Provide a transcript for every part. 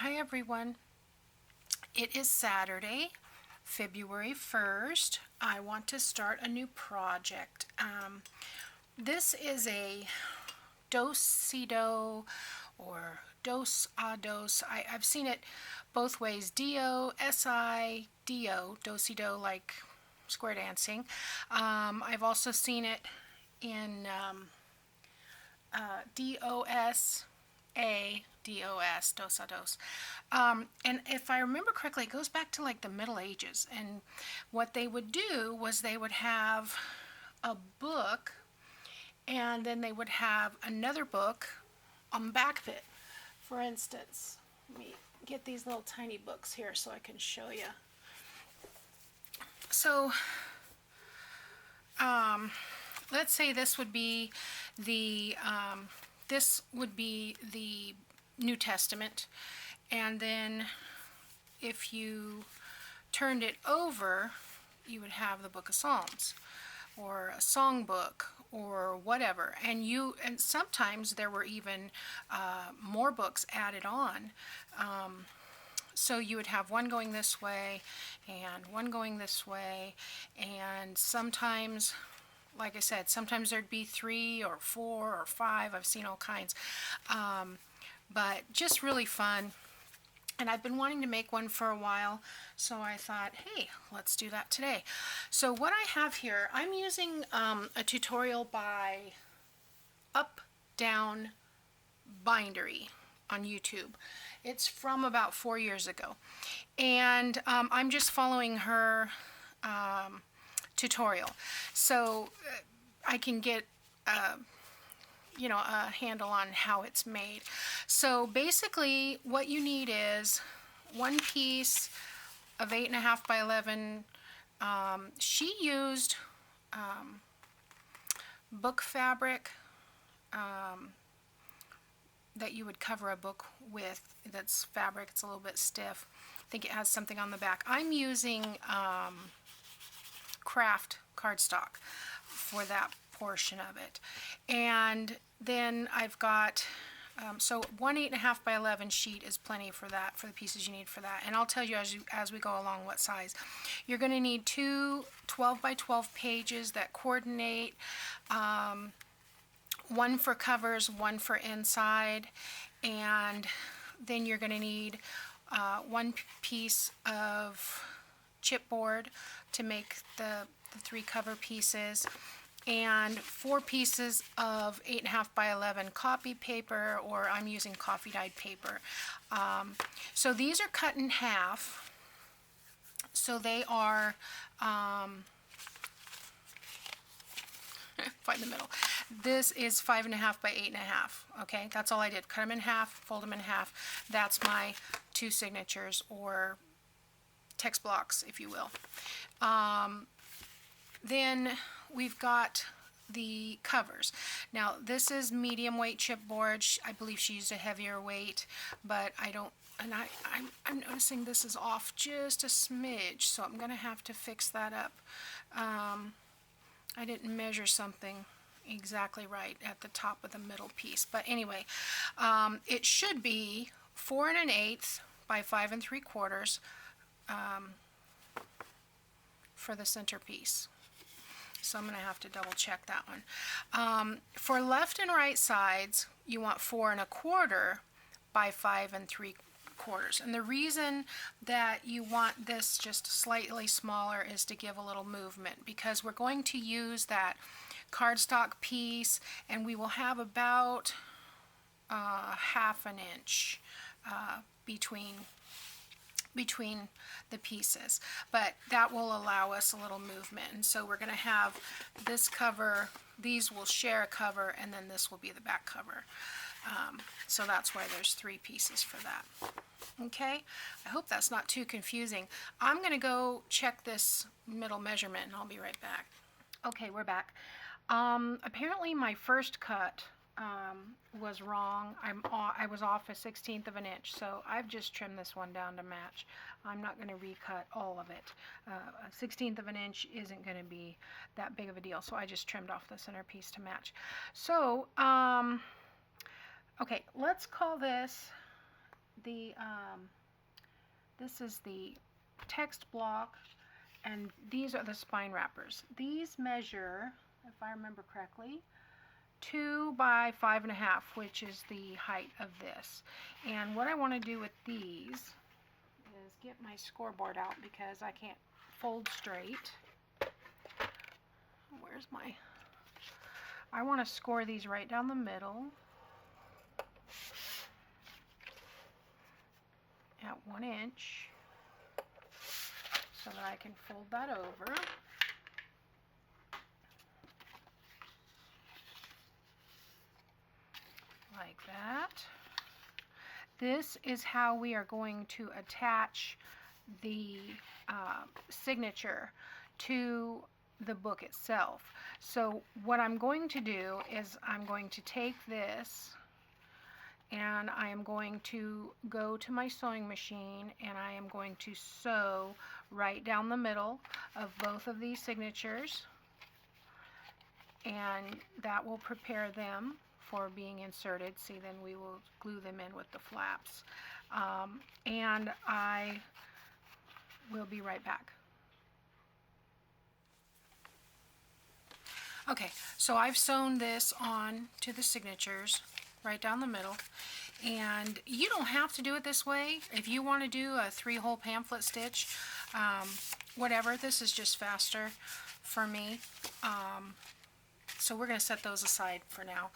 Hi everyone. It is Saturday, February 1st. I want to start a new project. This is a do-si-do or dos-a-dos. I've seen it both ways. D-O-S-I-D-O, do-si-do, like square dancing. I've also seen it in D-O-S-A, D-O-S, dos-a-dos. And if I remember correctly, it goes back to like the Middle Ages. And what they would do was they would have a book, and then they would have another book on the back of it. For instance, let me get these little tiny books here so I can show you. So, let's say this would be the New Testament, and then if you turned it over, you would have the Book of Psalms or a songbook or whatever. And sometimes there were even more books added on. So you would have one going this way and one going this way, and sometimes, like I said, sometimes there'd be 3 or 4 or 5. I've seen all kinds. But just really fun. And I've been wanting to make one for a while, so I thought, hey, let's do that today. So what I have here, I'm using a tutorial by Up Down Bindery on YouTube. It's from about 4 years ago. And I'm just following her tutorial. So I can get a handle on how it's made. So basically what you need is one piece of 8.5 by 11. She used book fabric that you would cover a book with. That's fabric. It's a little bit stiff. I think it has something on the back. I'm using craft cardstock for that portion of it. And then I've got so one 8.5 by 11 sheet is plenty for that, for the pieces you need for that. And I'll tell you as we go along what size. You're going to need 2 12 by 12 pages that coordinate, one for covers, one for inside, and then you're going to need one piece of chipboard to make the 3 cover pieces, and 4 pieces of 8.5 by 11 copy paper, or I'm using coffee dyed paper. So these are cut in half. So they are find the middle. This is 5.5 by 8.5. Okay, that's all I did. Cut them in half, fold them in half. That's my 2 signatures, or text blocks, if you will. Then we've got the covers. Now this is medium weight chipboard. I believe she used a heavier weight, but I don't. And I'm noticing this is off just a smidge, so I'm going to have to fix that up. I didn't measure something exactly right at the top of the middle piece, but anyway, it should be 4 1/8 by 5 3/4 for the centerpiece. So I'm going to have to double check that one. For left and right sides, you want 4 1/4 by 5 3/4. And the reason that you want this just slightly smaller is to give a little movement, because we're going to use that cardstock piece, and we will have about 1/2 inch between the pieces, but that will allow us a little movement. And so we're going to have this cover, these will share a cover, and then this will be the back cover. So that's why there's 3 pieces for that. Okay, I hope that's not too confusing. I'm going to go check this middle measurement, and I'll be right back. Okay, we're back. Apparently my first cut was wrong. I was off 1/16 of an inch, so I've just trimmed this one down to match. I'm not going to recut all of it. 1/16 of an inch isn't going to be that big of a deal, so I just trimmed off the centerpiece to match. So, okay, let's call this this is the text block, and these are the spine wrappers. These measure, if I remember correctly, 2 by 5.5, which is the height of this. And what I want to do with these is get my scoreboard out because I can't fold straight. Where's my... I want to score these right down the middle at 1 inch so that I can fold that over. Like that. This is how we are going to attach the signature to the book itself. So what I'm going to do is I'm going to take this and I am going to go to my sewing machine and I am going to sew right down the middle of both of these signatures, and that will prepare them for being inserted. See, then we will glue them in with the flaps. And I will be right back. Okay, so I've sewn this on to the signatures right down the middle, and you don't have to do it this way. If you want to do a 3-hole pamphlet stitch, whatever, this is just faster for me. So we're going to set those aside for now.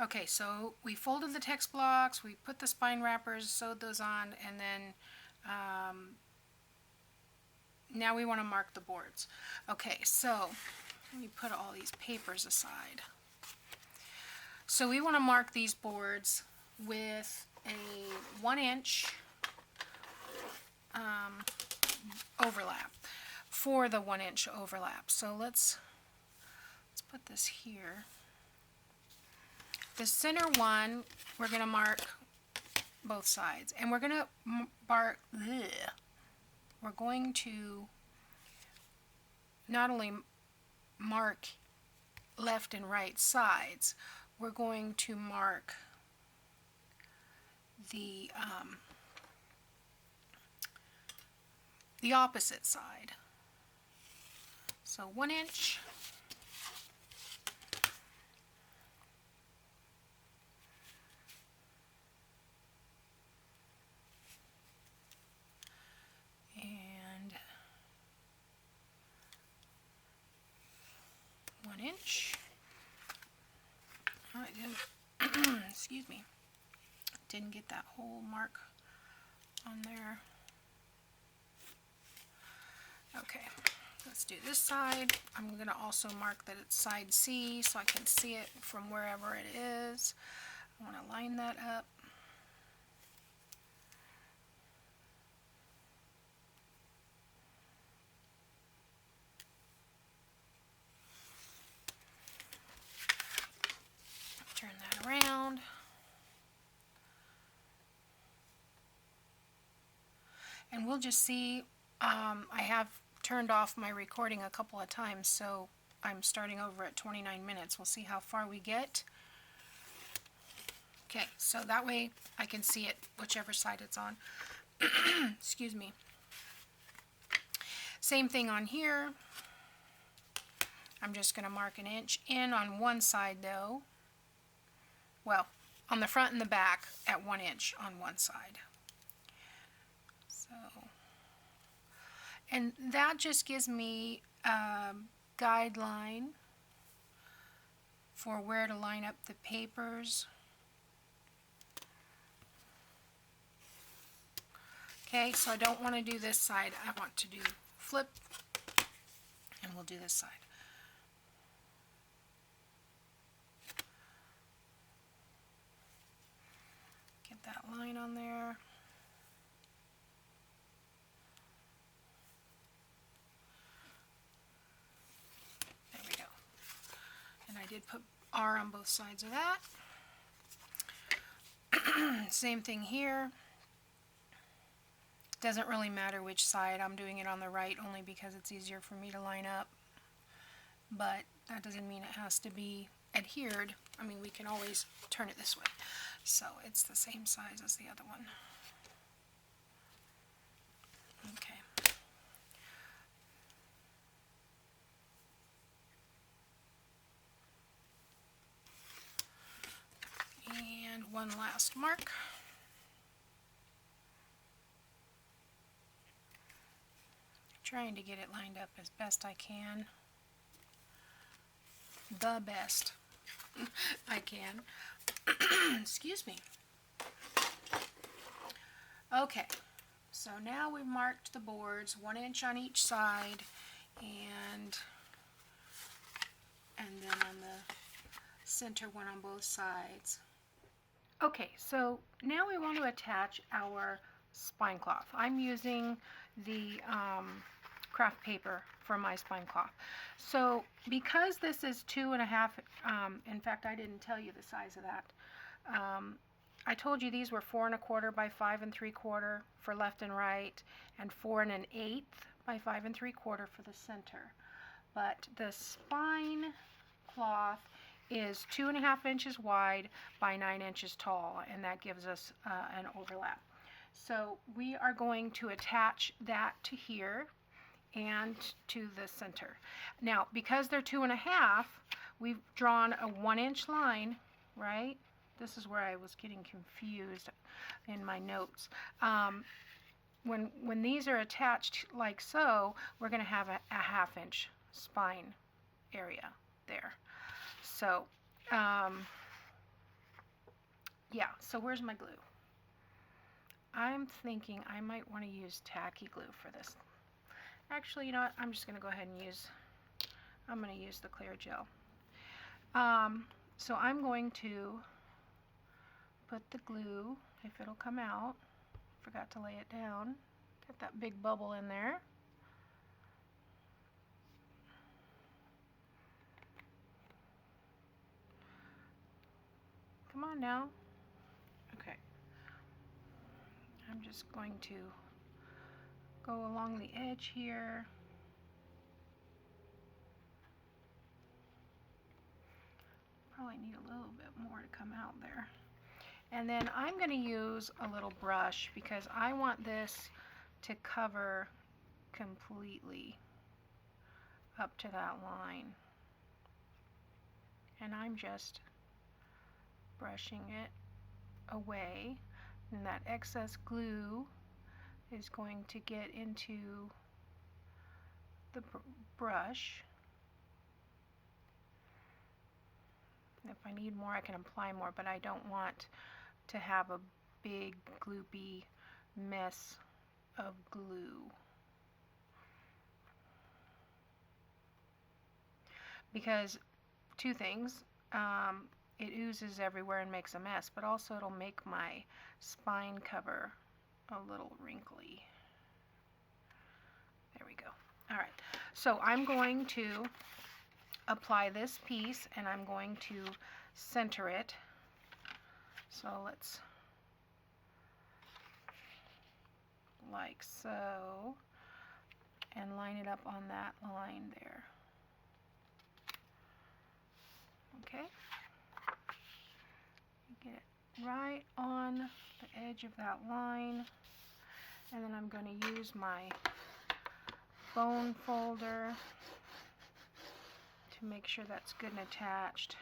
Okay, so we folded the text blocks, we put the spine wrappers, sewed those on, and then now we want to mark the boards. Okay, so let me put all these papers aside. So we want to mark these boards with a 1 inch overlap for the 1 inch overlap. So let's put this here. The center one, we're going to mark both sides, and we're going to mark. We're going to not only mark left and right sides, we're going to mark the opposite side. So 1 inch. And 1 inch. Oh, I didn't, excuse me, didn't get that whole mark on there. Okay, let's do this side. I'm going to also mark that it's side C so I can see it from wherever it is. I want to line that up. Turn that around. And we'll just see. I have turned off my recording a couple of times, so I'm starting over at 29 minutes. We'll see how far we get. Okay, so that way I can see it whichever side it's on. Excuse me. Same thing on here. I'm just going to mark 1 inch in on one side though. Well, on the front and the back at 1 inch on one side. So, and that just gives me a guideline for where to line up the papers. Okay, so I don't want to do this side. I want to do flip, and we'll do this side. Get that line on there. There we go. And I did put R on both sides of that. Same thing here. Doesn't really matter which side. I'm doing it on the right only because it's easier for me to line up. But that doesn't mean it has to be adhered, I mean, we can always turn it this way. So it's the same size as the other one. Okay. And one last mark. Trying to get it lined up as best I can. The best I can. Excuse me. Okay, so now we've marked the boards 1 inch on each side, and then on the center one on both sides. Okay, so now we want to attach our spine cloth. I'm using the craft paper for my spine cloth. So because this is 2.5, in fact I didn't tell you the size of that. I told you these were 4 1/4 by 5 3/4 for left and right, and 4 1/8 by 5 3/4 for the center. But the spine cloth is 2.5 inches wide by 9 inches tall, and that gives us an overlap. So we are going to attach that to here and to the center. Now, because they're 2.5, we've drawn a 1 inch line, right? This is where I was getting confused in my notes. When these are attached like so, we're going to have a 1/2 inch spine area there. So, yeah, so where's my glue? I'm thinking I might want to use tacky glue for this. Actually, you know what? I'm just going to go ahead and use the clear gel. So I'm going to put the glue, if it'll come out. Forgot to lay it down. Get that big bubble in there. Come on now. Okay. I'm just going to go along the edge here. Probably need a little bit more to come out there. And then I'm going to use a little brush because I want this to cover completely up to that line. And I'm just brushing it away, and that excess glue is going to get into the brush. If I need more, I can apply more, but I don't want to have a big gloopy mess of glue. Because two things, it oozes everywhere and makes a mess, but also it'll make my spine cover a little wrinkly. There we go. All right, so I'm going to apply this piece and I'm going to center it. So let's, like so, and line it up on that line there. Okay, get it right on the edge of that line, and then I'm going to use my bone folder to make sure that's good and attached.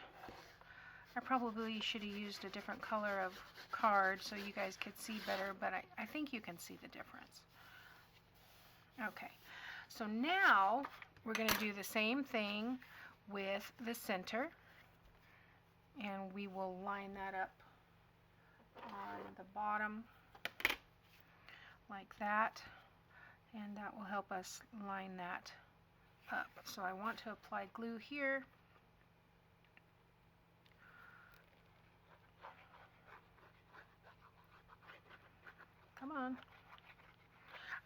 I probably should have used a different color of card so you guys could see better, but I think you can see the difference. Okay, so now we're going to do the same thing with the center, and we will line that up on the bottom like that, and that will help us line that up. So I want to apply glue here. Come on.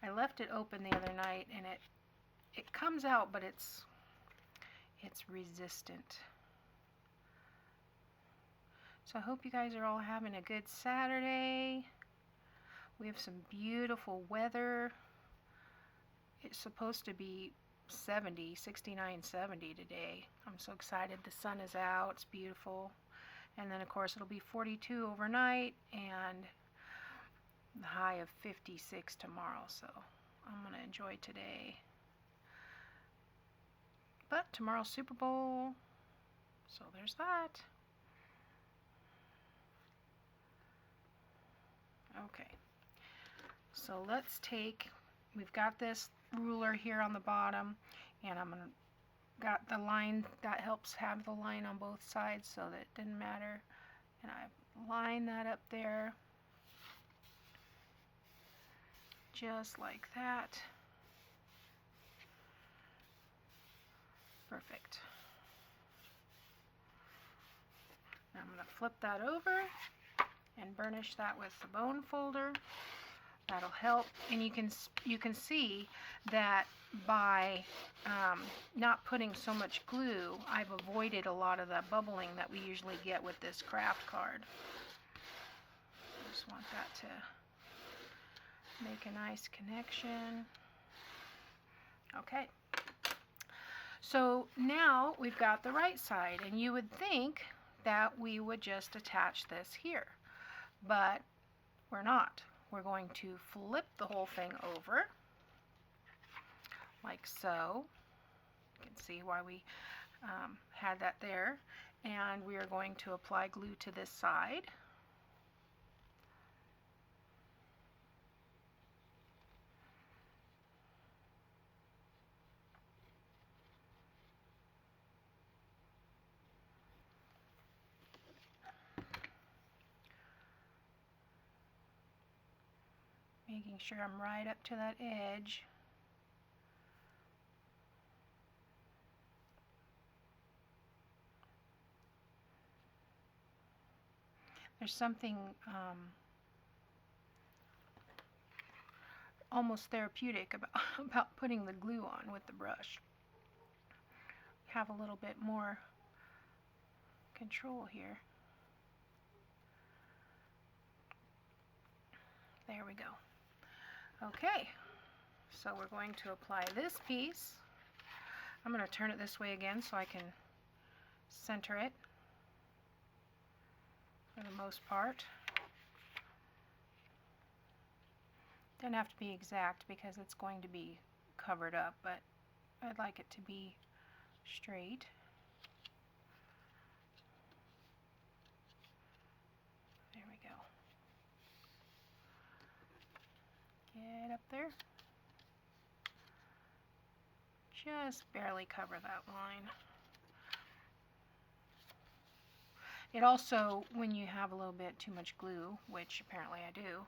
I left it open the other night and it comes out, but it's resistant. So I hope you guys are all having a good Saturday. We have some beautiful weather. It's supposed to be 69, 70 today. I'm so excited. The sun is out. It's beautiful. And then, of course, it'll be 42 overnight and the high of 56 tomorrow. So I'm going to enjoy today. But tomorrow's Super Bowl. So there's that. Okay. So let's take, we've got this ruler here on the bottom, and I'm going to got the line that helps have the line on both sides so that it didn't matter, and I line that up there just like that. Perfect. Now I'm going to flip that over and burnish that with the bone folder. That'll help, and you can see that by not putting so much glue, I've avoided a lot of the bubbling that we usually get with this craft card. I just want that to make a nice connection. Okay. So now we've got the right side, and you would think that we would just attach this here, but we're not. We're going to flip the whole thing over, like so. You can see why we had that there. And we are going to apply glue to this side. Making sure I'm right up to that edge. There's something almost therapeutic about putting the glue on with the brush. Have a little bit more control here. There we go. Okay, so we're going to apply this piece. I'm going to turn it this way again so I can center it for the most part. Doesn't have to be exact because it's going to be covered up, but I'd like it to be straight. There we go. Get up there. Just barely cover that line. It also, when you have a little bit too much glue, which apparently I do,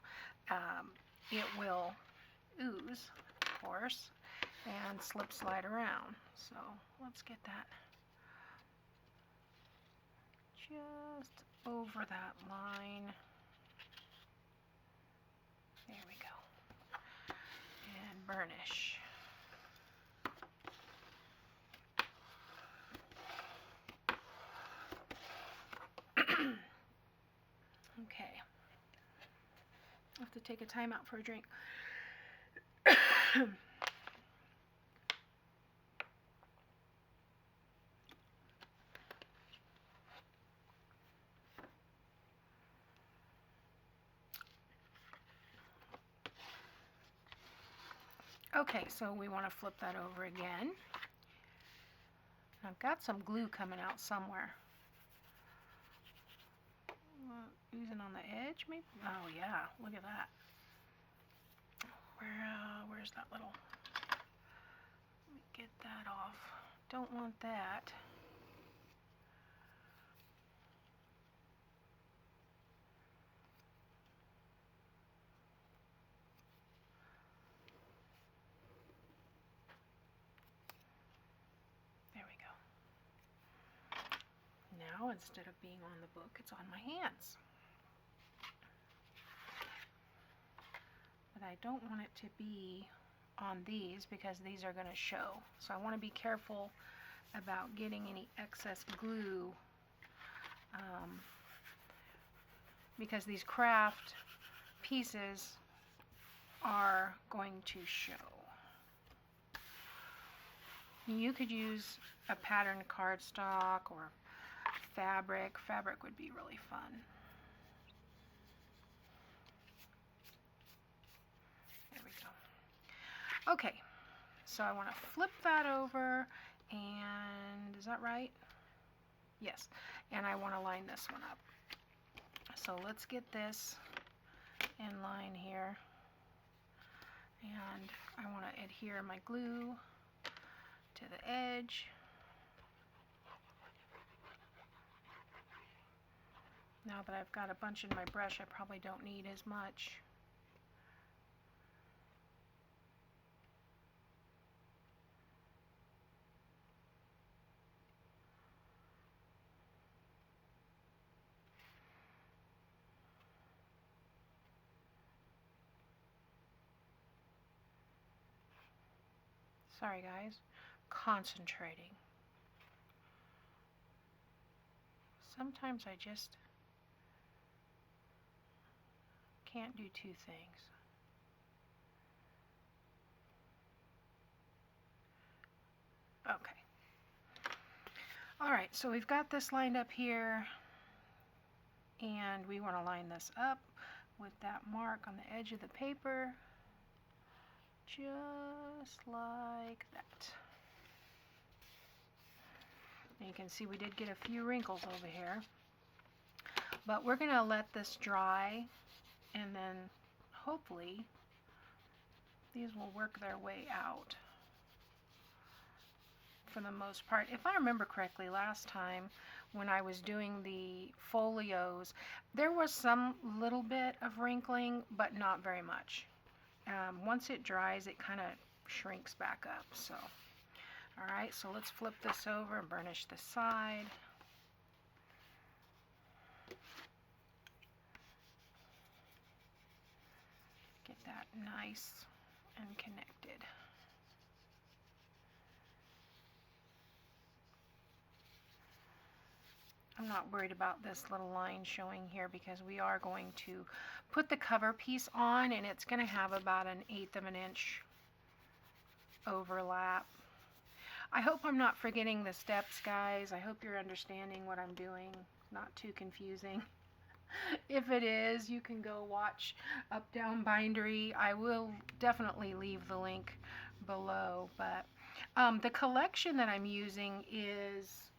it will ooze, of course, and slip slide around. So let's get that just over that line. There we go. And burnish. Okay. I have to take a time out for a drink. Okay, so we want to flip that over again. I've got some glue coming out somewhere. Oozing on the edge, maybe? Oh yeah, look at that. Where's that little? Let me get that off. Don't want that. There we go. Now, instead of being on the book, it's on my hands. But I don't want it to be on these because these are going to show. So I want to be careful about getting any excess glue because these craft pieces are going to show. You could use a patterned cardstock or fabric. Fabric would be really fun. There we go. Okay, so I want to flip that over, and is that right? Yes, and I want to line this one up. So let's get this in line here, and I want to adhere my glue to the edge. Now that I've got a bunch in my brush, I probably don't need as much. Sorry guys, concentrating. Sometimes I just can't do two things. Okay. Alright, so we've got this lined up here, and we want to line this up with that mark on the edge of the paper, just like that. And you can see we did get a few wrinkles over here, but we're going to let this dry, and then hopefully these will work their way out for the most part. If I remember correctly, last time when I was doing the folios, there was some little bit of wrinkling, but not very much. Once it dries, it kind of shrinks back up. So, all right, so let's flip this over and burnish this side. Get that nice and connected. I'm not worried about this little line showing here because we are going to put the cover piece on, and it's going to have about 1/8 of an inch overlap. I hope I'm not forgetting the steps, guys. I hope you're understanding what I'm doing. Not too confusing. If it is, you can go watch Up Down Bindery. I will definitely leave the link below. But the collection that I'm using is,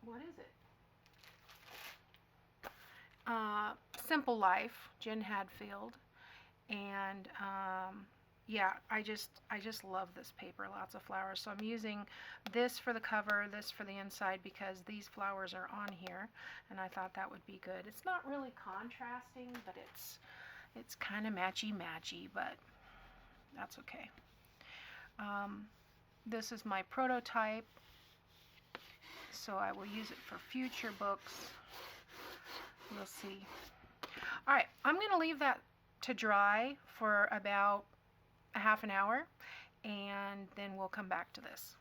what is it? Simple Life, Jen Hadfield, and yeah, I just love this paper. Lots of flowers. So I'm using this for the cover, this for the inside, because these flowers are on here, and I thought that would be good. It's not really contrasting, but it's kind of matchy, but that's okay. This is my prototype, so I will use it for future books. We'll see. All right, I'm going to leave that to dry for about a half an hour, and then we'll come back to this.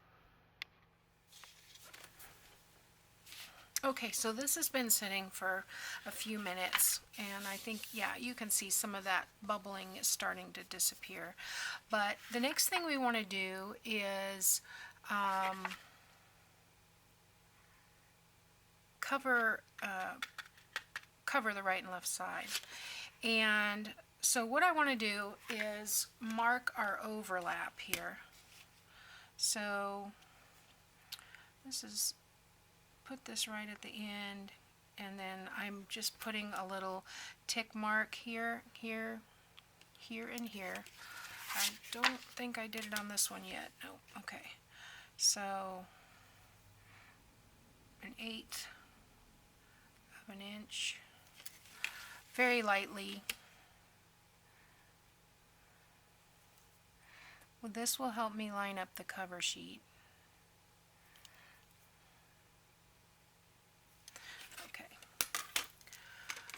Okay, so this has been sitting for a few minutes, and I think, yeah, you can see some of that bubbling is starting to disappear. But the next thing we want to do is cover the right and left side. And so what I want to do is mark our overlap here. So this is, put this right at the end, and then I'm just putting a little tick mark here, here, here, and here. I don't think I did it on this one yet. No, okay. So 1/8 of an inch. Very lightly. Well, this will help me line up the cover sheet. Okay.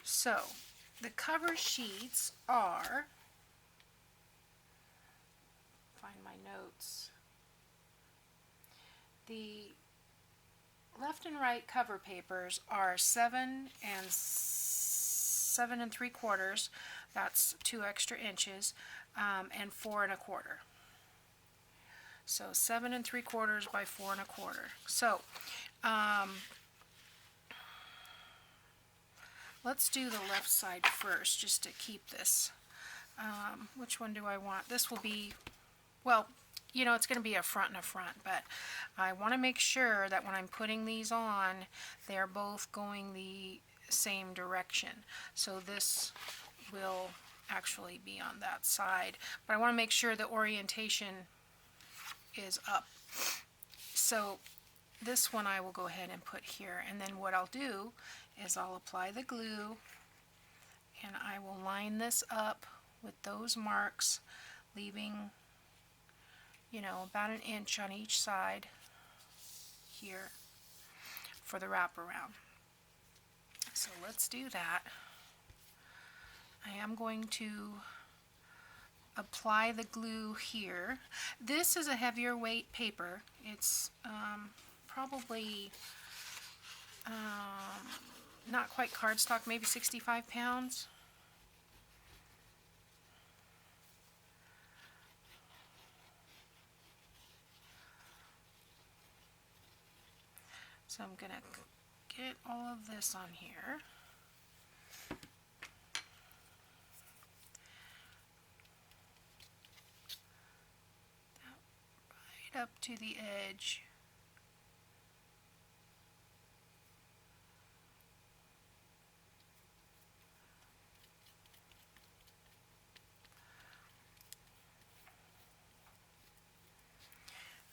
So, the cover sheets are, find my notes. The left and right cover papers are 7 3/4, that's 2 extra inches, and 4 1/4. So 7 3/4 by 4 1/4. So let's do the left side first, just to keep this. Which one do I want? This will be, well, you know, it's going to be a front and a front, but I want to make sure that when I'm putting these on, they're both going the same direction. So this will actually be on that side, but I want to make sure the orientation is up. So this one I will go ahead and put here, and then what I'll do is I'll apply the glue and I will line this up with those marks, leaving, you know, about 1 inch on each side here for the wraparound. So let's do that. I am going to apply the glue here. This is a heavier weight paper. It's probably not quite cardstock, maybe 65 pounds. So I'm going to get all of this on here. Right up to the edge.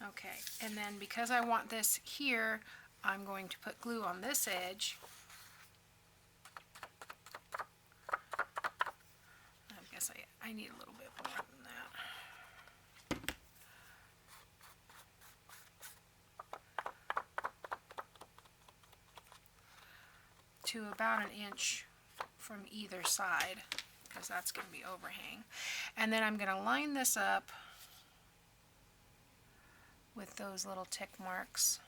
Okay, and then because I want this here, I'm going to put glue on this edge. I guess I need a little bit more than that. To about 1 inch from either side, because that's going to be overhang. And then I'm going to line this up with those little tick marks.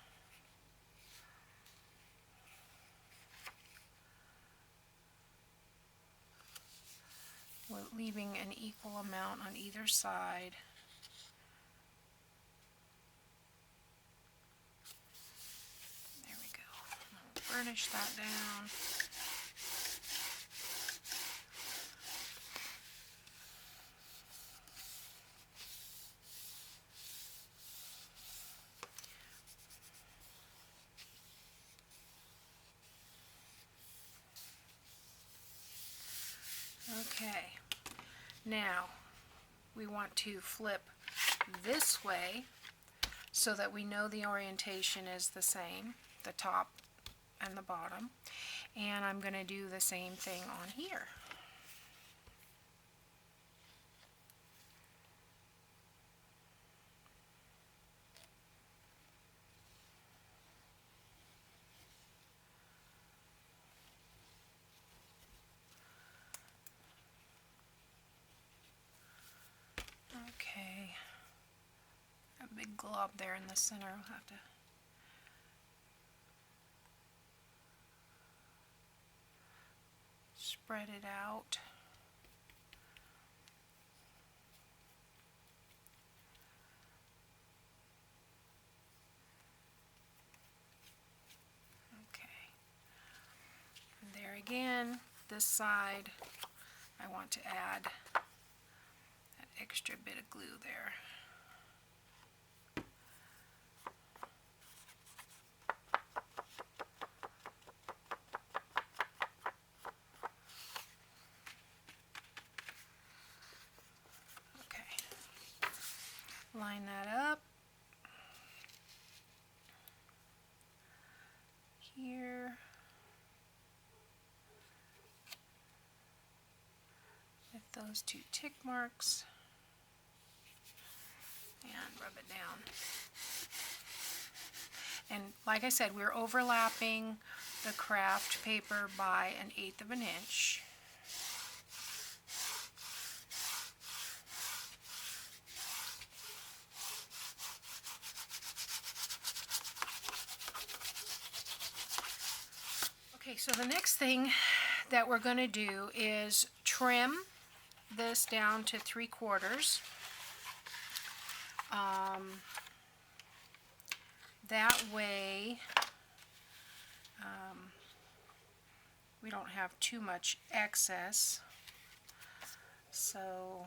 We're leaving an equal amount on either side. There we go. I'll burnish that down. Okay, now we want to flip this way so that we know the orientation is the same, the top and the bottom, and I'm going to do the same thing on here. Okay, a big glob there in the center. We'll have to spread it out. Okay, and there again, this side, I want to add that extra bit of glue there. Line that up here with those 2 tick marks and rub it down. And like I said, we're overlapping the craft paper by 1/8 of an inch. Okay, so the next thing that we're going to do is trim this down to 3/4. That way we don't have too much excess. So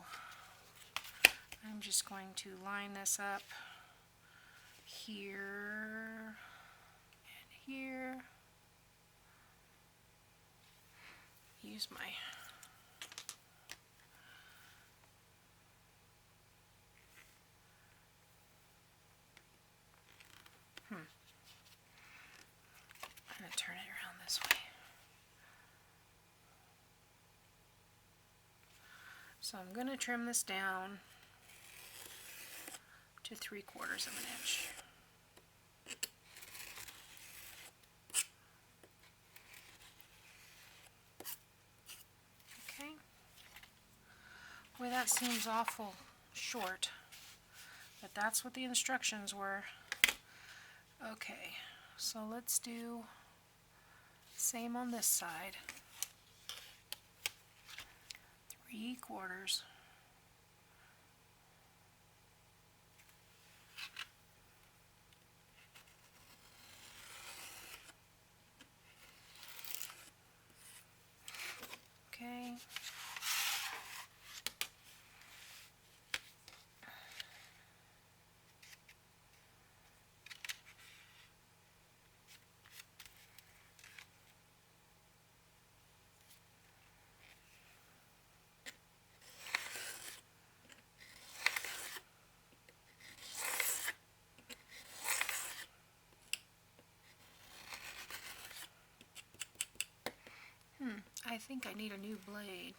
I'm just going to line this up here and here. Use my I'm going to turn it around this way. So I'm going to trim this down to 3/4 of an inch. Okay. Well, that seems awful short, but that's what the instructions were. Okay, so let's do same on this side. 3/4. Okay. I think I need a new blade.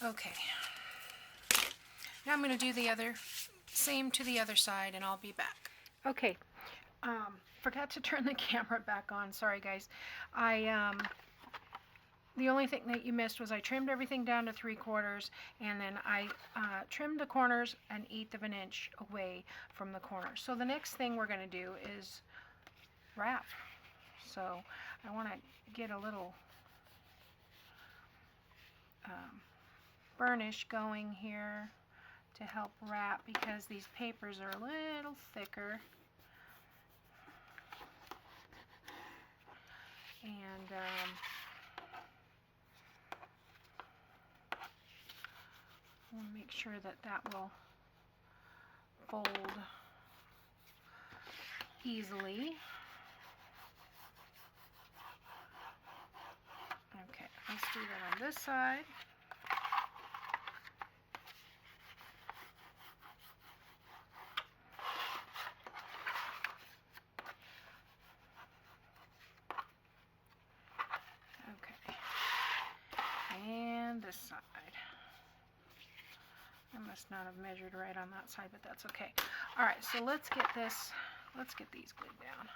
Okay. Now I'm going to do the same to the other side, and I'll be back. Okay. Forgot to turn the camera back on. Sorry, guys. The only thing that you missed was I trimmed everything down to 3/4, and then I trimmed the corners 1/8 of an inch away from the corners. So the next thing we're going to do is wrap. So I want to get a little burnish going here to help wrap, because these papers are a little thicker. And I want to make sure that that will fold easily. Okay, let's do that on this side. Okay, and this side. I must not have measured right on that side, but that's okay. All right, so let's get these glued down.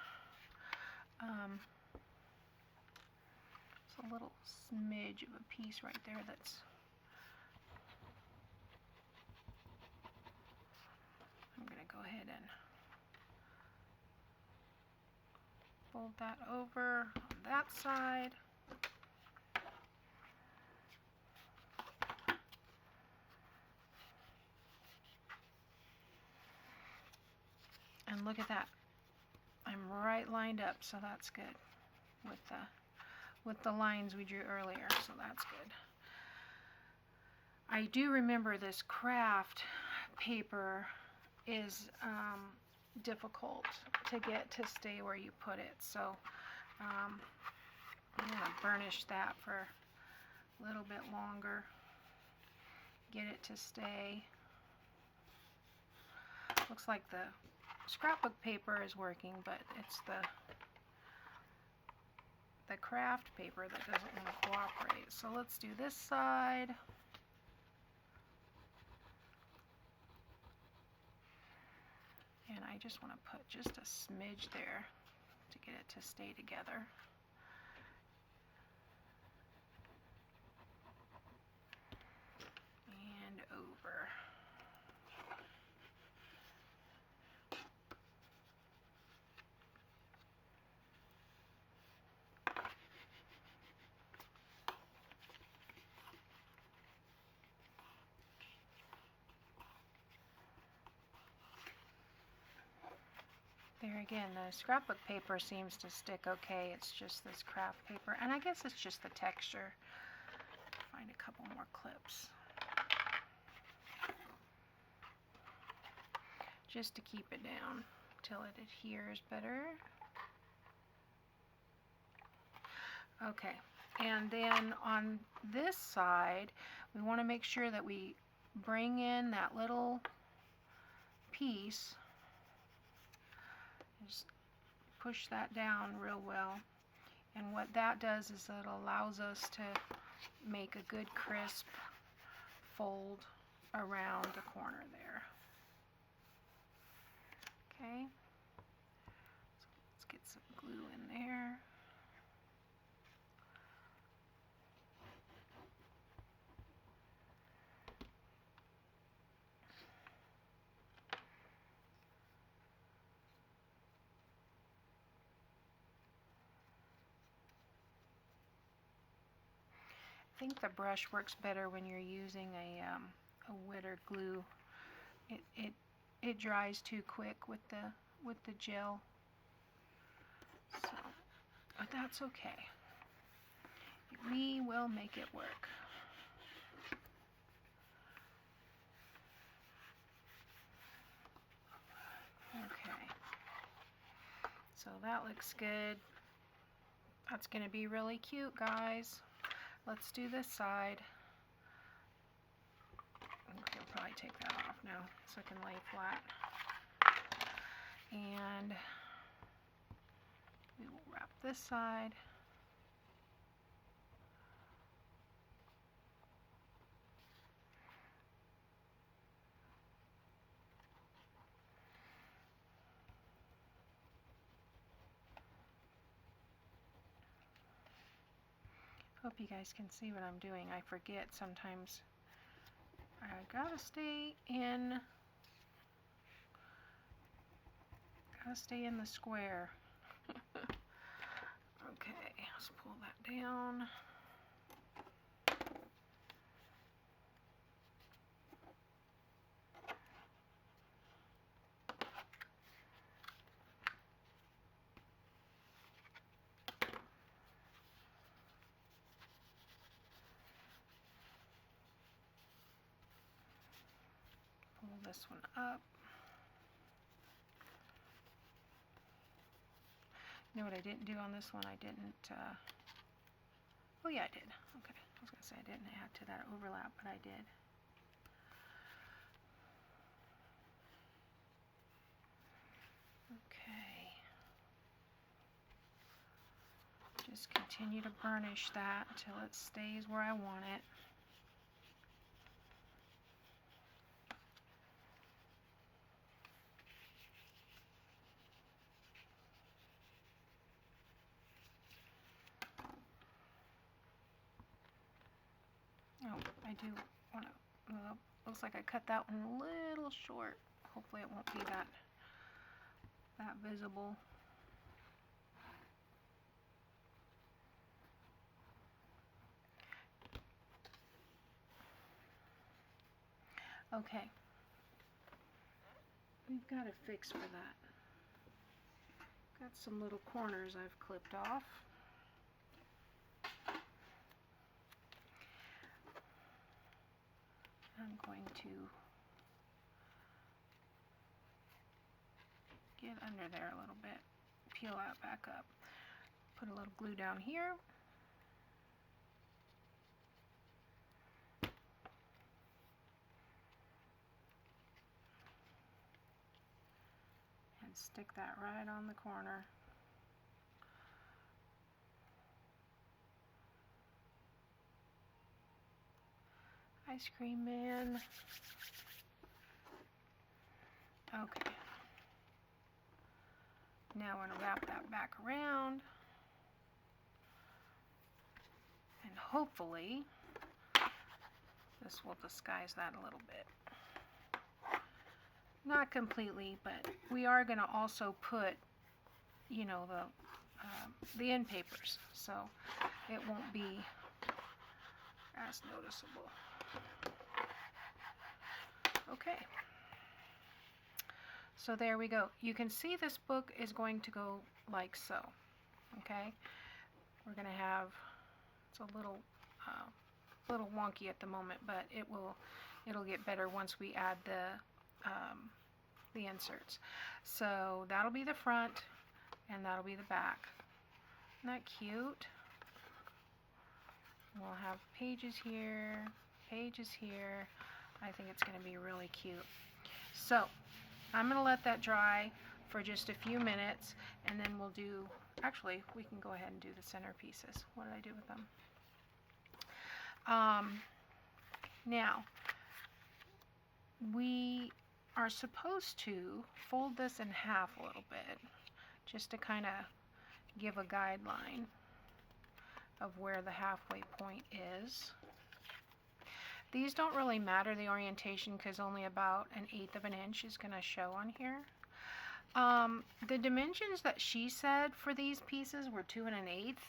It's a little smidge of a piece right there that's I'm going to go ahead and fold that over on that side. And look at that. I'm right lined up, so that's good with the lines we drew earlier, so that's good. I do remember this craft paper is difficult to get to stay where you put it, so I'm going to burnish that for a little bit longer, get it to stay. Looks like the scrapbook paper is working, but it's the craft paper that doesn't want to cooperate. So let's do this side. And I just want to put just a smidge there to get it to stay together. And over. There again, the scrapbook paper seems to stick okay. It's just this craft paper, and I guess it's just the texture. Find a couple more clips. Just to keep it down till it adheres better. Okay, and then on this side, we want to make sure that we bring in that little piece. Just push that down real well, and what that does is it allows us to make a good crisp fold around the corner there. Okay, so let's get some glue in there. I think the brush works better when you're using a wetter glue. It dries too quick with the gel, so but that's okay. We will make it work. Okay, so that looks good. That's going to be really cute, guys. Let's do this side. I'll probably take that off now so I can lay flat. And we will wrap this side. Hope you guys can see what I'm doing. I forget sometimes. I gotta stay in the square. Okay, let's pull that down. Pull this one up. You know what I didn't do on this one? I didn't, oh yeah, I did. Okay, I was going to say I didn't add to that overlap, but I did. Okay. Just continue to burnish that until it stays where I want it. Oh, I do want to, well, looks like I cut that one a little short. Hopefully it won't be that visible. Okay. We've got a fix for that. Got some little corners I've clipped off. I'm going to get under there a little bit, peel that back up, put a little glue down here. And stick that right on the corner. Ice cream man. Okay. Now we're going to wrap that back around. And hopefully this will disguise that a little bit. Not completely, but we are going to also put, you know, the end papers, so it won't be as noticeable. Okay. So there we go. You can see this book is going to go like so. Okay, we're going to have, it's a little wonky at the moment, but it'll get better once we add the inserts. So that'll be the front and that'll be the back. Isn't that cute? We'll have pages here, pages here. I think it's going to be really cute. So I'm going to let that dry for just a few minutes, and then we'll do, actually, we can go ahead and do the centerpieces. What did I do with them? Now, we are supposed to fold this in half a little bit, just to kind of give a guideline of where the halfway point is. These don't really matter, the orientation, because only about 1/8 of an inch is going to show on here. The dimensions that she said for these pieces were 2 1/8,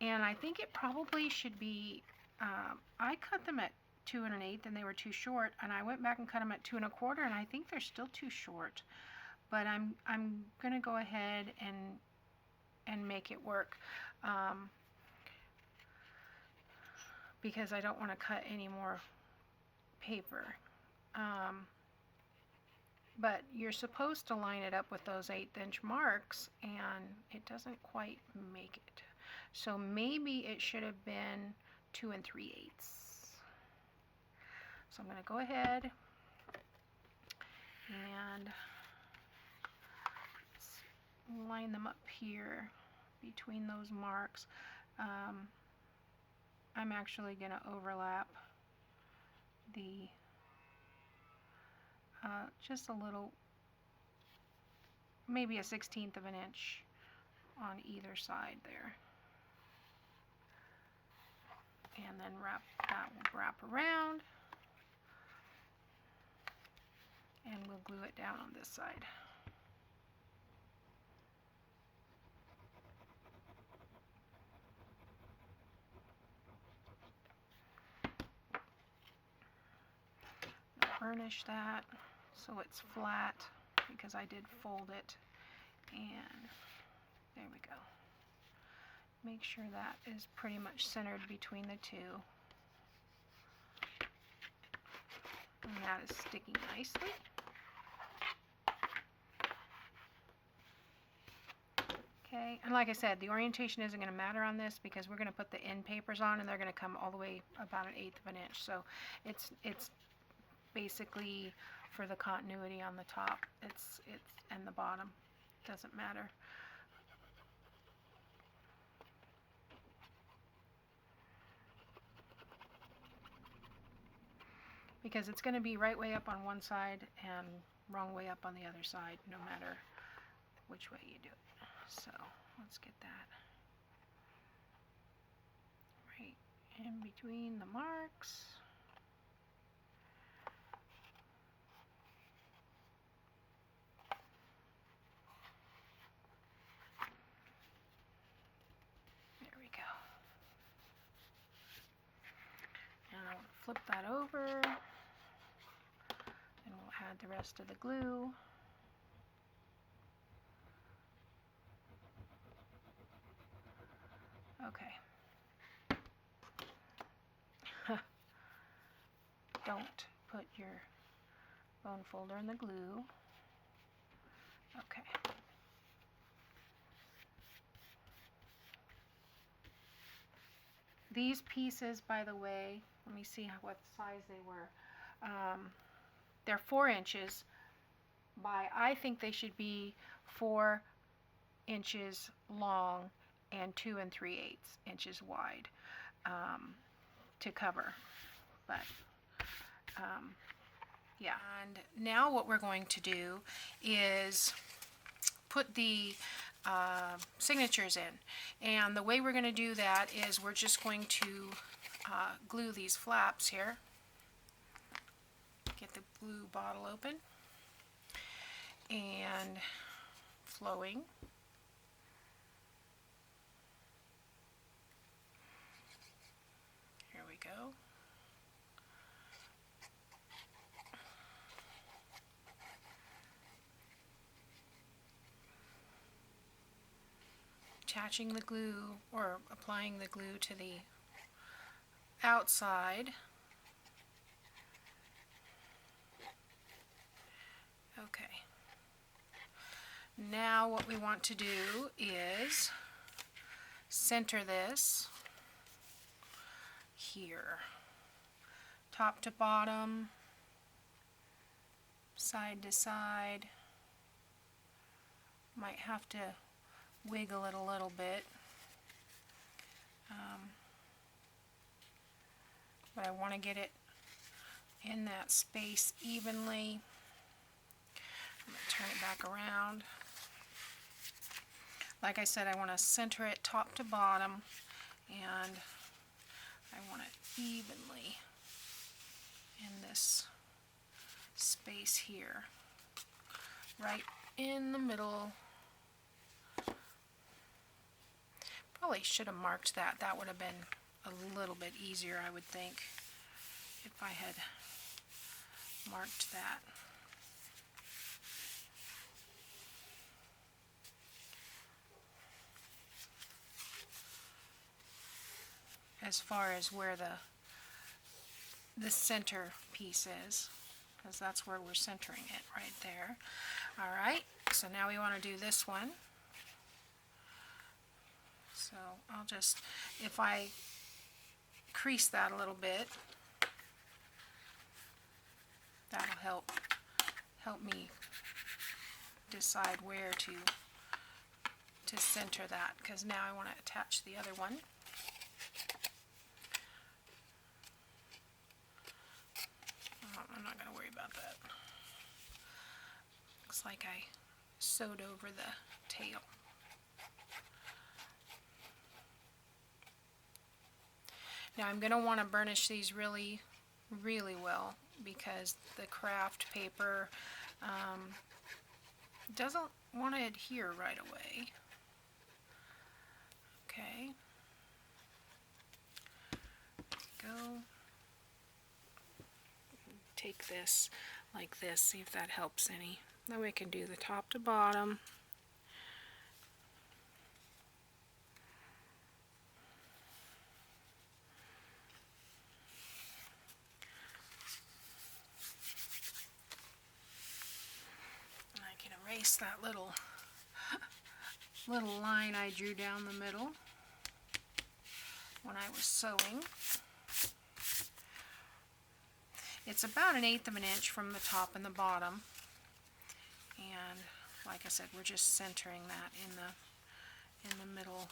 and I think it probably should be, I cut them at 2 1/8 and they were too short, and I went back and cut them at 2 1/4, and I think they're still too short. But I'm going to go ahead and make it work. Because I don't want to cut any more paper. But you're supposed to line it up with those 1/8 inch marks, and it doesn't quite make it. So maybe it should have been 2 3/8. So I'm going to go ahead and line them up here between those marks. I'm actually going to overlap the just a little, maybe a 1/16 of an inch on either side there, and then that will wrap around, and we'll glue it down on this side. Burnish that so it's flat, because I did fold it, and there we go. Make sure that is pretty much centered between the two, and that is sticking nicely. Okay, and like I said, the orientation isn't going to matter on this because we're going to put the end papers on, and they're going to come all the way about 1/8 of an inch. So it's basically for the continuity on the top. It's and the bottom doesn't matter. Because it's going to be right way up on one side and wrong way up on the other side, no matter which way you do it. So let's get that right in between the marks. There we go. And I'll flip that over, and we'll add the rest of the glue. Okay. Don't put your bone folder in the glue. Okay. These pieces, by the way, let me see what size they were. They're 4 inches by, I think they should be 4 inches long and 2 3/8 inches wide to cover. But yeah. And now what we're going to do is put the signatures in, and the way we're going to do that is we're just going to glue these flaps here. Get the glue bottle open and flowing. Here we go. attaching the glue or applying the glue to the outside. Okay. Now what we want to do is center this here, top to bottom, side to side. Might have to wiggle it a little bit, but I want to get it in that space evenly. I'm going to turn it back around. Like I said, I want to center it top to bottom, and I want it evenly in this space here, right in the middle. Probably should have marked that. That would have been a little bit easier, I would think, if I had marked that. As far as where the center piece is, because that's where we're centering it, right there. Alright, so now we want to do this one. So I'll just, if I crease that a little bit, that'll help me decide where to center that, because now I want to attach the other one. I'm not going to worry about that. Looks like I sewed over the tail. Now I'm going to want to burnish these really, really well, because the craft paper doesn't want to adhere right away. Okay. Go. Take this like this, see if that helps any. Then we can do the top to bottom. And I can erase that little line I drew down the middle when I was sewing. It's about 1/8 of an inch from the top and the bottom, and like I said, we're just centering that in the middle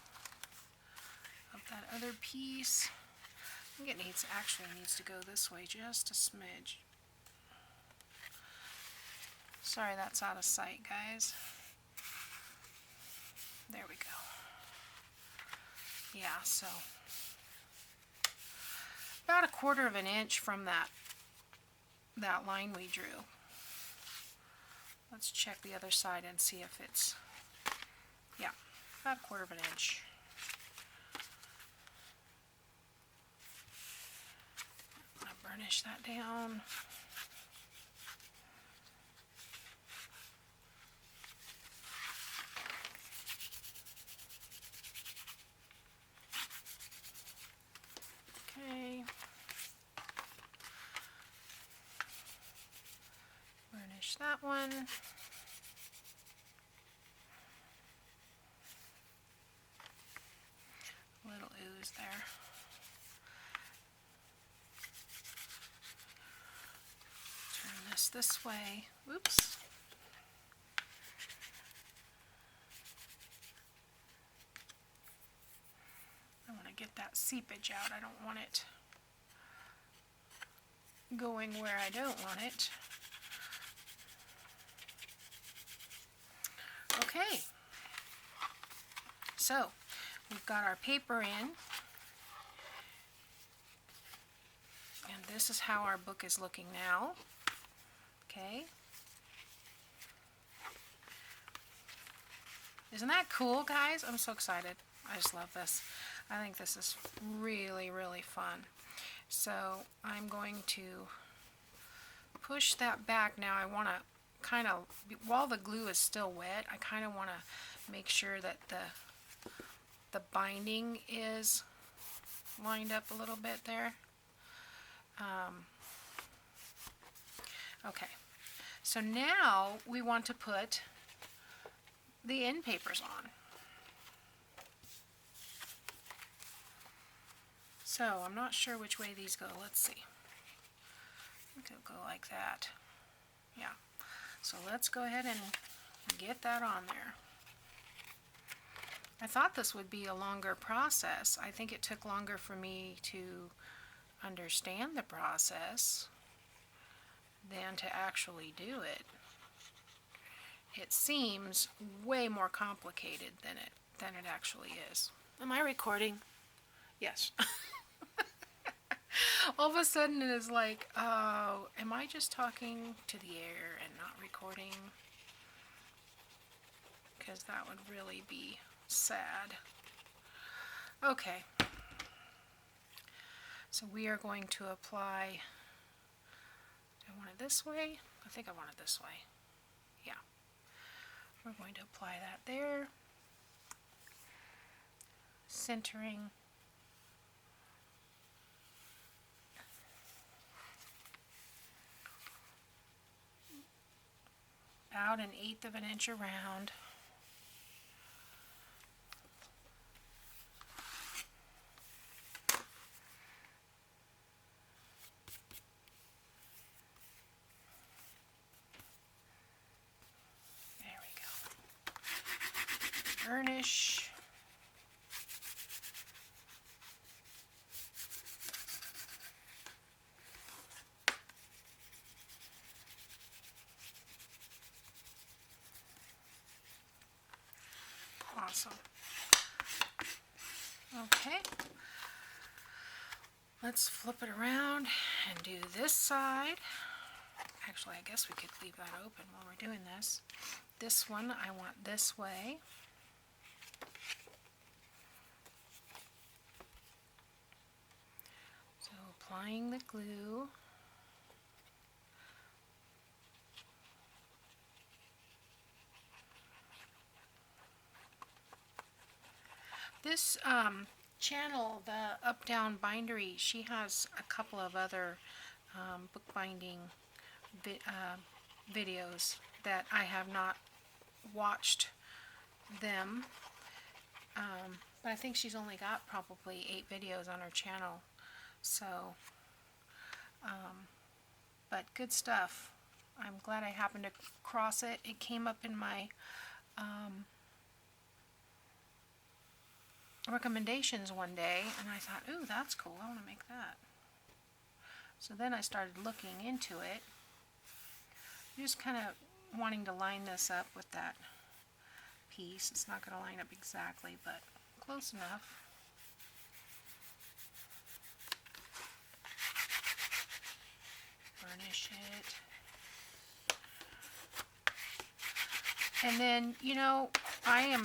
of that other piece. I think it actually needs to go this way just a smidge. Sorry, that's out of sight, guys. There we go. Yeah, so about 1/4 of an inch from that line we drew. Let's check the other side and see if it's, yeah, about 1/4 of an inch. I'm going to burnish that down. Okay. Burnish that one. A little ooze there. Turn this way. Oops. I want to get that seepage out. I don't want it going where I don't want it. Okay, so we've got our paper in, and this is how our book is looking now. Okay, isn't that cool, guys? I'm so excited. I just love this. I think this is really, really fun. So I'm going to push that back now. I want to while the glue is still wet, I kind of want to make sure that the the binding is lined up a little bit there. Okay, so now we want to put the end papers on. So I'm not sure which way these go. Let's see. I think it'll go like that. Yeah. So let's go ahead and get that on there. I thought this would be a longer process. I think it took longer for me to understand the process than to actually do it. It seems way more complicated than it actually is. Am I recording? Yes. All of a sudden it is like, oh, am I just talking to the air and not recording? Because that would really be sad. Okay. So we are going to apply, do I want it this way? I think I want it this way. Yeah. We're going to apply that there. Centering. About 1/8 of an inch around. There we go. Burnish. Awesome. Okay. Let's flip it around and do this side. Actually, I guess we could leave that open while we're doing this. This one I want this way. So applying the glue. This channel, the Up Down Bindery, she has a couple of other bookbinding videos that I have not watched them, but I think she's only got probably 8 videos on her channel, so but good stuff. I'm glad I happened to cross it. It came up in my recommendations one day, and I thought, ooh, that's cool, I want to make that. So then I started looking into it, just kind of wanting to line this up with that piece. It's not going to line up exactly, but close enough. Burnish it. And then, you know, I am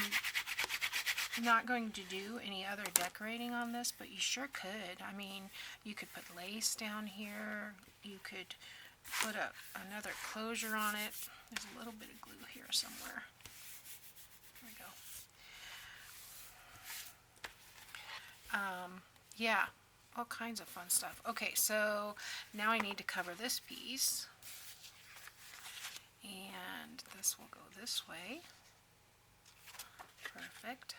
not going to do any other decorating on this, but you sure could. I mean, you could put lace down here. You could put another closure on it. There's a little bit of glue here somewhere. There we go. Yeah, all kinds of fun stuff. Okay, so now I need to cover this piece. And this will go this way. Perfect.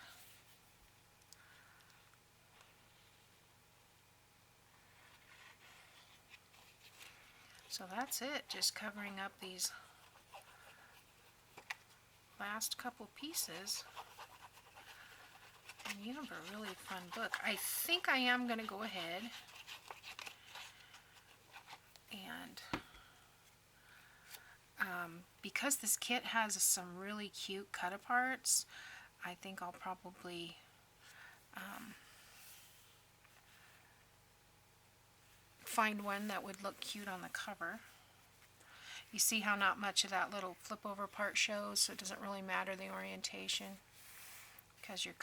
So that's it, just covering up these last couple pieces. And you have a really fun book. I think I am going to go ahead and because this kit has some really cute cut-aparts, I think I'll probably find one that would look cute on the cover. You see how not much of that little flip over part shows, so it doesn't really matter the orientation because you're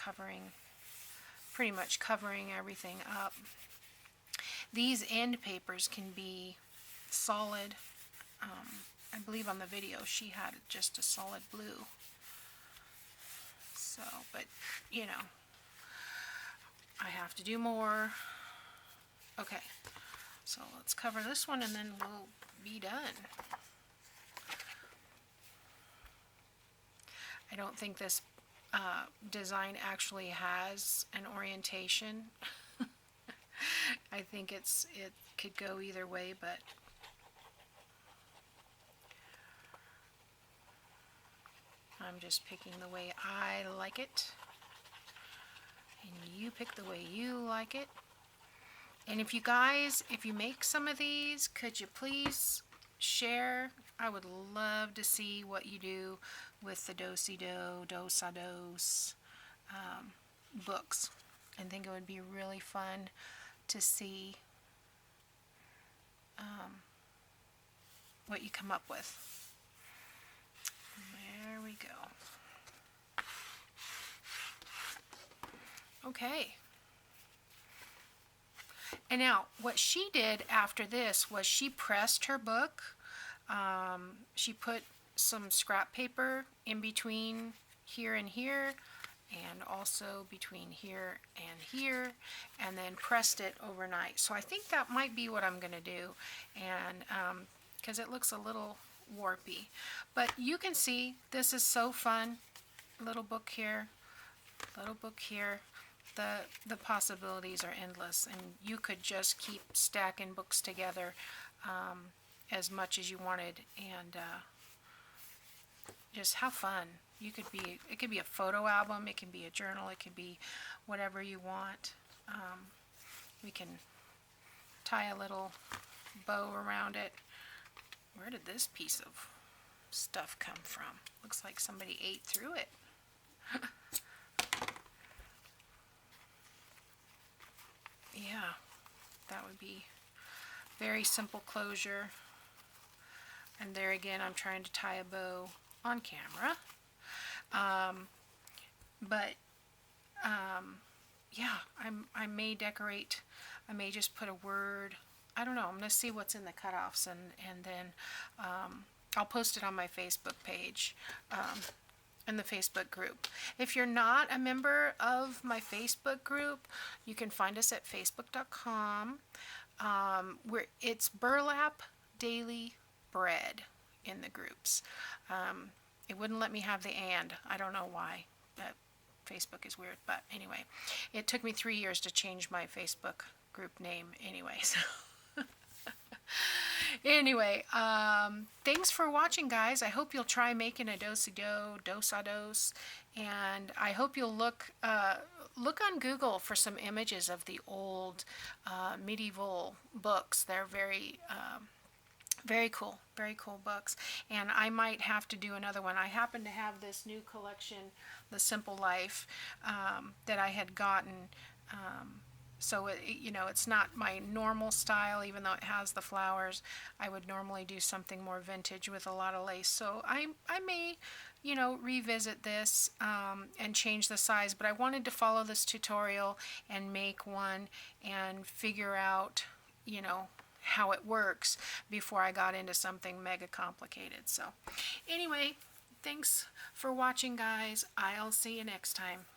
pretty much covering everything up. These end papers can be solid. I believe on the video she had just a solid blue. So, but you know, I have to do more. Okay, so let's cover this one and then we'll be done. I don't think this design actually has an orientation. I think it could go either way, but I'm just picking the way I like it. And you pick the way you like it. And if you guys, if you make some of these, could you please share? I would love to see what you do with the do-si-do, do-sa-dos books. I think it would be really fun to see what you come up with. There we go. Okay. And now, what she did after this was she pressed her book. She put some scrap paper in between here and here, and also between here and here, and then pressed it overnight. So I think that might be what I'm going to do, and because it looks a little warpy. But you can see this is so fun. Little book here, little book here. The possibilities are endless, and you could just keep stacking books together as much as you wanted, and just have fun. It could be a photo album, it can be a journal, it could be whatever you want. We can tie a little bow around it. Where did this piece of stuff come from? Looks like somebody ate through it. Yeah, that would be very simple closure. And there again, I'm trying to tie a bow on camera. Yeah, I may decorate. I may just put a word. I don't know. I'm going to see what's in the cutoffs, and then I'll post it on my Facebook page. In the Facebook group. If you're not a member of my Facebook group, you can find us at facebook.com. It's Burlap Daily Bread in the groups. It wouldn't let me have the and. I don't know why. Facebook is weird, but anyway, it took me 3 years to change my Facebook group name anyway. So. Anyway, thanks for watching, guys. I hope you'll try making a do-si-do, do-sa-dos, and I hope you'll look on Google for some images of the old medieval books. They're very cool, very cool books, and I might have to do another one. I happen to have this new collection, The Simple Life, that I had gotten. So, it's not my normal style, even though it has the flowers. I would normally do something more vintage with a lot of lace. So I may, revisit this and change the size. But I wanted to follow this tutorial and make one and figure out, how it works before I got into something mega complicated. So anyway, thanks for watching, guys. I'll see you next time.